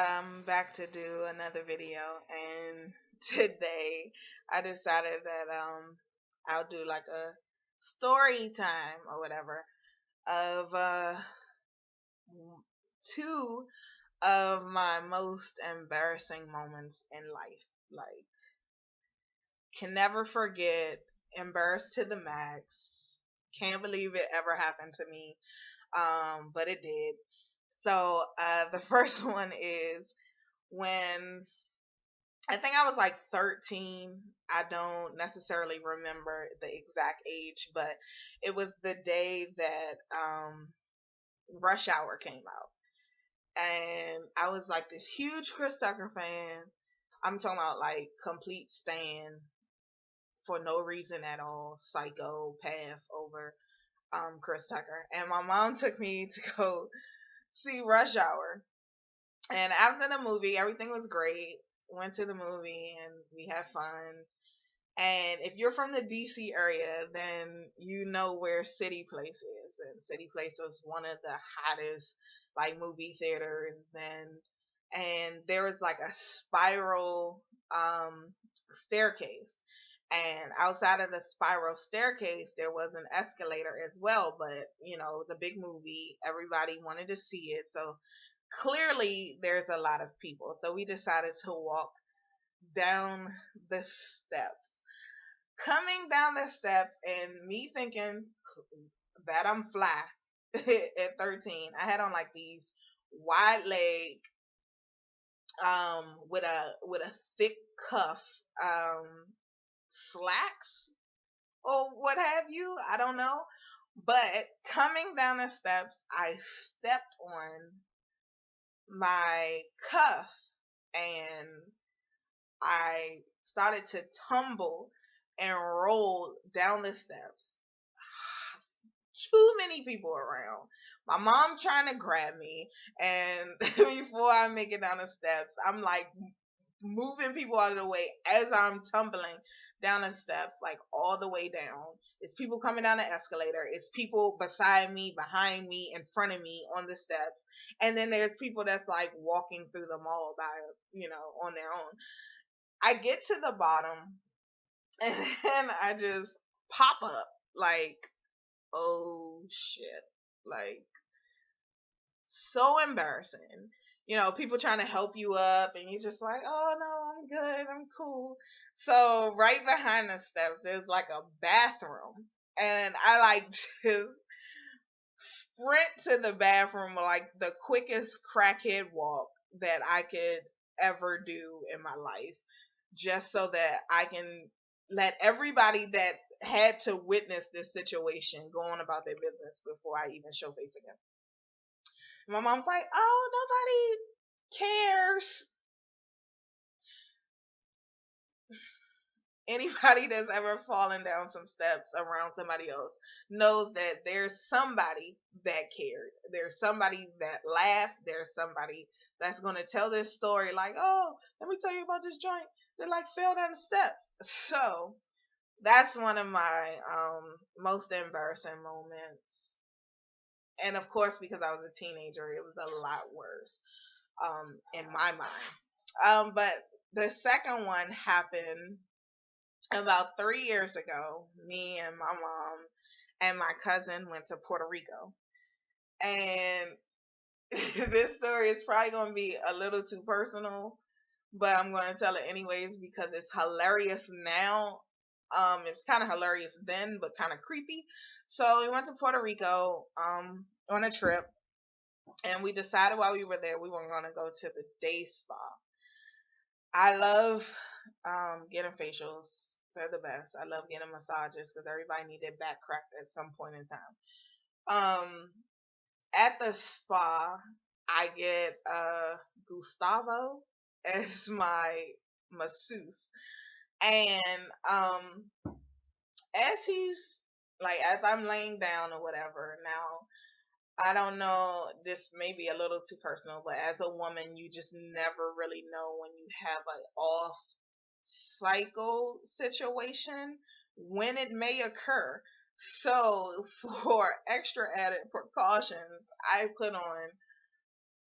I'm back to do another video, and today I decided that I'll do like a story time or whatever of two of my most embarrassing moments in life. Like, can never forget, embarrassed to the max. Can't believe it ever happened to me, but it did. So the first one is when I think I was like 13. I don't necessarily remember the exact age, but it was the day that Rush Hour came out. And I was like this huge Chris Tucker fan. I'm talking about like complete stan for no reason at all, psychopath over Chris Tucker. And my mom took me to go see Rush Hour. And after the movie, everything was great. Went to the movie and we had fun. And if you're from the DC area, then you know where City Place is. And City Place was one of the hottest like movie theaters then. And there was like a spiral staircase. And outside of the spiral staircase, there was an escalator as well. But, it was a big movie. Everybody wanted to see it. So clearly there's a lot of people. So we decided to walk down the steps. Coming down the steps and me thinking that I'm fly at 13. I had on like these wide leg with a thick cuff um slacks or what have you. I don't know. But coming down the steps, I stepped on my cuff and I started to tumble and roll down the steps. Too many people around. My mom trying to grab me, and before I make it down the steps, I'm like moving people out of the way as I'm tumbling down the steps, like all the way down. It's people coming down the escalator. It's people beside me, behind me, in front of me on the steps. And then there's people that's like walking through the mall by, on their own. I get to the bottom and then I just pop up like, oh shit. Like, so embarrassing. People trying to help you up and you're just like, oh no, I'm good, I'm cool. So right behind the steps there's like a bathroom. And I like just sprint to the bathroom like the quickest crackhead walk that I could ever do in my life, just so that I can let everybody that had to witness this situation go on about their business before I even show face again. My mom's like, oh, nobody cares. Anybody that's ever fallen down some steps around somebody else knows that there's somebody that cared. There's somebody that laughed. There's somebody that's going to tell this story like, oh, let me tell you about this joint that like fell down the steps. So that's one of my most embarrassing moments. And of course, because I was a teenager, it was a lot worse in my mind. But the second one happened about 3 years ago. Me and my mom and my cousin went to Puerto Rico. And this story is probably going to be a little too personal, but I'm going to tell it anyways because it's hilarious now. It's kind of hilarious then, but kind of creepy. So we went to Puerto Rico on a trip, and we decided while we were there we were going to go to the day spa. I love getting facials. They're the best. I love getting massages because everybody needed back cracked at some point in time. At the spa, I get Gustavo as my masseuse, and as he's like as I'm laying down or whatever. Now I don't know, this may be a little too personal, but as a woman, you just never really know when you have an off cycle situation when it may occur. So, for extra added precautions, I put on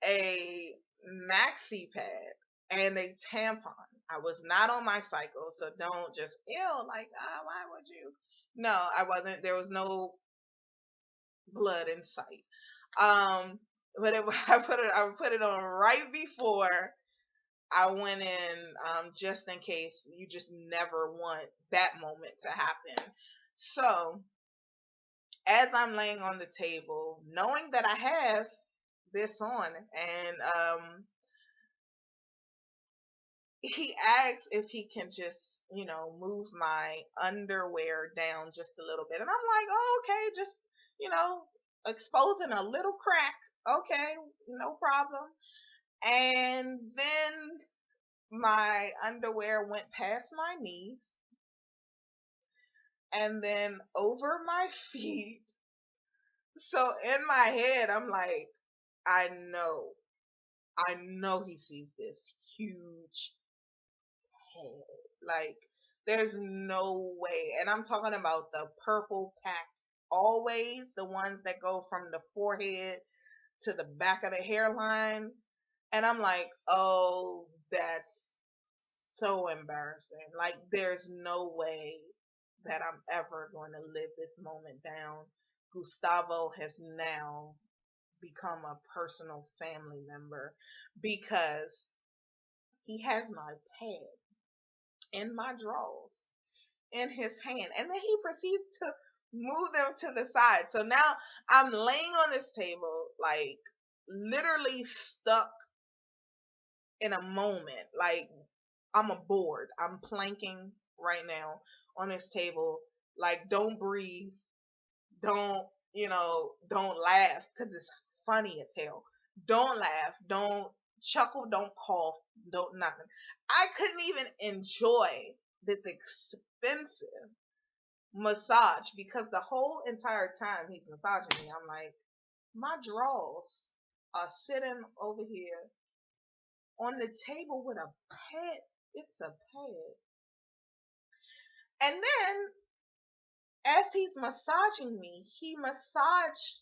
a maxi pad and a tampon. I was not on my cycle, so don't just ill like, why would you? No, I wasn't. There was no blood in sight. Um, but I put it on right before I went in, just in case you just never want that moment to happen. So as I'm laying on the table, knowing that I have this on, and he asks if he can just, move my underwear down just a little bit. And I'm like, oh, okay, just, you know, exposing a little crack. Okay, no problem. And then my underwear went past my knees and then over my feet. So in my head, I'm like, I know, I know he sees this huge head. Like, there's no way. And I'm talking about the purple pack, always the ones that go from the forehead to the back of the hairline. And I'm like, oh, that's so embarrassing. Like, there's no way that I'm ever going to live this moment down. Gustavo has now become a personal family member because he has my pad in my drawers in his hand. And then he proceeds to move them to the side. So now I'm laying on this table, like literally stuck in a moment. Like I'm a board. I'm planking right now on this table. Like, don't breathe. Don't, don't laugh because it's funny as hell. Don't laugh. Don't chuckle. Don't cough. Don't nothing. I couldn't even enjoy this expensive massage because the whole entire time he's massaging me, I'm like, my drawers are sitting over here on the table with a pad. It's a pad. And then as he's massaging me, he massaged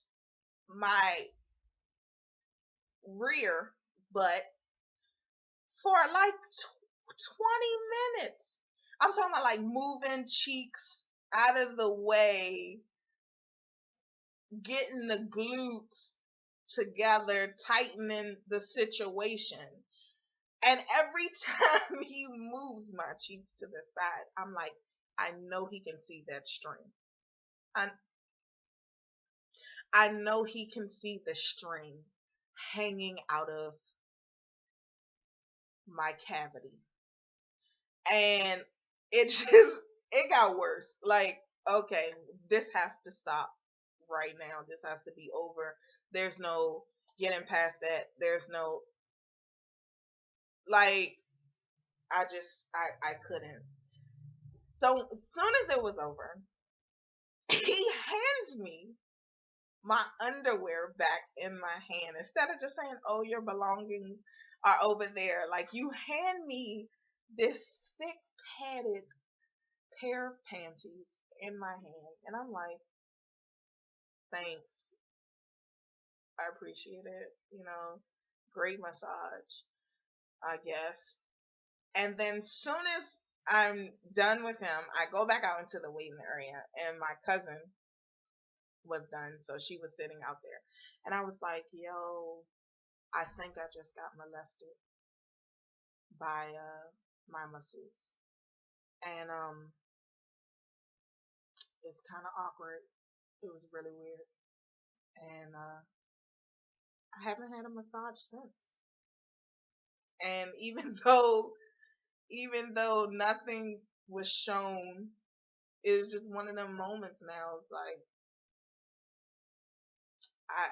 my rear butt for like 20 minutes. I'm talking about like moving cheeks out of the way, getting the glutes together, tightening the situation. And every time he moves my cheek to the side, I'm like, I know he can see that string. I, I know he can see the string hanging out of my cavity. And it just, it got worse. Like, okay, this has to stop right now. This has to be over. There's no getting past that. There's no, like, I couldn't. So as soon as it was over, he hands me my underwear back in my hand instead of just saying, "Oh, your belongings are over there." Like, you hand me this thick padded pair of panties in my hand, and I'm like, "Thanks, I appreciate it." Great massage, I guess. And then soon as I'm done with him, I go back out into the waiting area, and my cousin was done, so she was sitting out there, and I was like, "Yo, I think I just got molested by my masseuse." And it's kind of awkward. It was really weird, and I haven't had a massage since. And even though nothing was shown, it's just one of them moments now. It's like I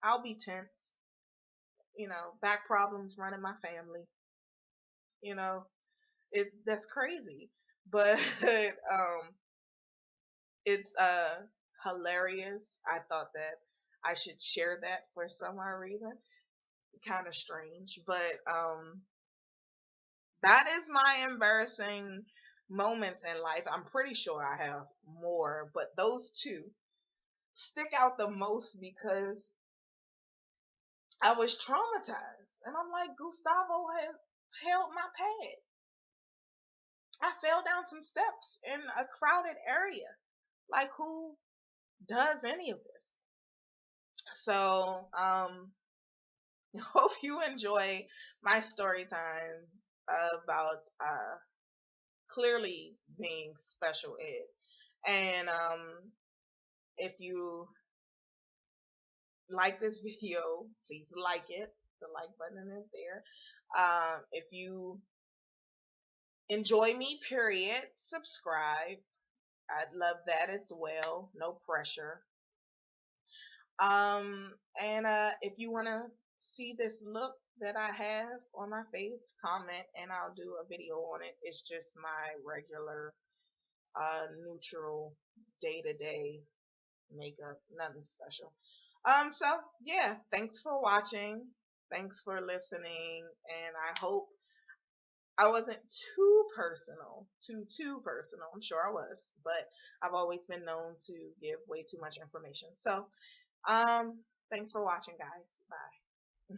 I'll be tense. Back problems running my family. You know, that's crazy, but it's hilarious. I thought that I should share that for some odd reason. Kind of strange, but that is my embarrassing moments in life. I'm pretty sure I have more, but those two stick out the most because I was traumatized. And I'm like, Gustavo has held my pad. I fell down some steps in a crowded area. Like, who does any of this? So, hope you enjoy my story time about clearly being special ed. And if you like this video, please like it. The like button is there. If you enjoy me, period, subscribe. I'd love that as well. No pressure. And if you want to see this look that I have on my face, comment and I'll do a video on it. It's just my regular neutral day to day makeup, nothing special. So yeah, thanks for watching. Thanks for listening, and I hope I wasn't too personal, too personal. I'm sure I was, but I've always been known to give way too much information. So, thanks for watching, guys. Bye.